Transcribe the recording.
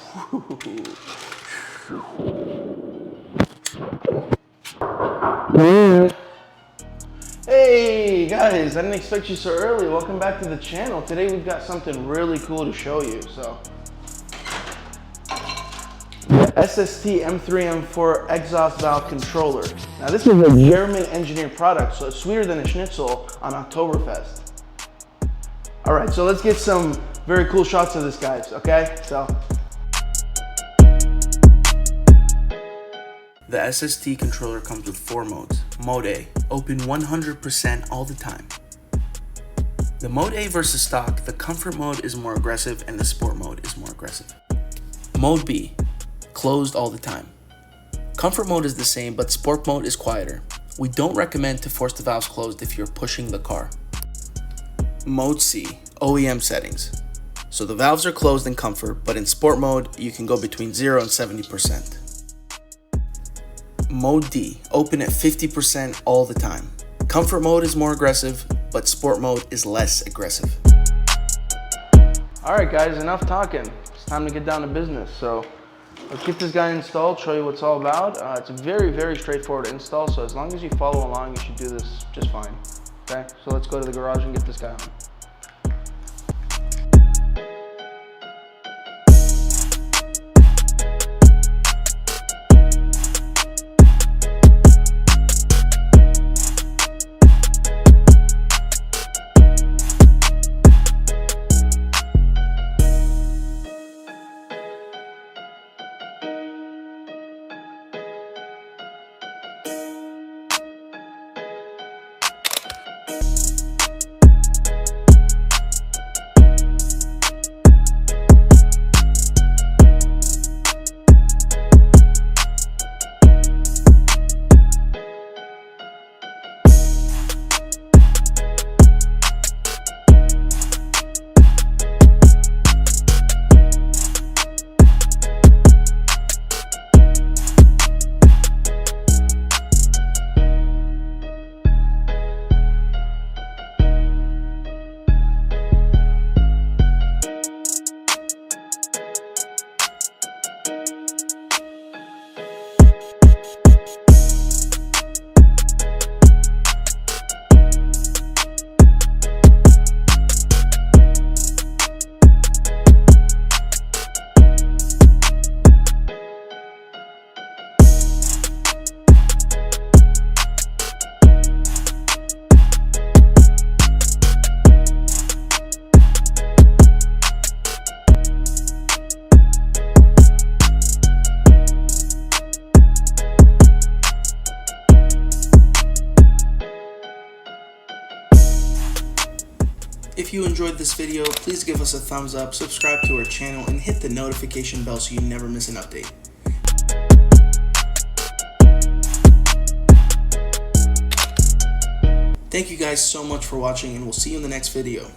Hey guys, I didn't expect you so early. Welcome back to the channel. Today we've got something really cool to show you. The SST M3-M4 exhaust valve controller. Now this is a German engineered product, so it's sweeter than a schnitzel on Oktoberfest. All right, so let's get some very cool shots of this, guys, okay? The SST controller comes with 4 modes. Mode A, open 100% all the time. The Mode A versus stock, the comfort mode is more aggressive and the sport mode is more aggressive. Mode B, closed all the time. Comfort mode is the same, but sport mode is quieter. We don't recommend to force the valves closed if you're pushing the car. Mode C, OEM settings. So the valves are closed in comfort, but in sport mode, you can go between 0 and 70%. Mode D, open at 50% all the time. Comfort mode is more aggressive, but sport mode is less aggressive. All right guys, enough talking. It's time to get down to business. So let's get this guy installed, show you what it's all about. It's a very, very straightforward install, so as long as you follow along, you should do this just fine. Okay, so let's go to the garage and get this guy on. If you enjoyed this video, please give us a thumbs up, subscribe to our channel, and hit the notification bell so you never miss an update. Thank you guys so much for watching, and we'll see you in the next video.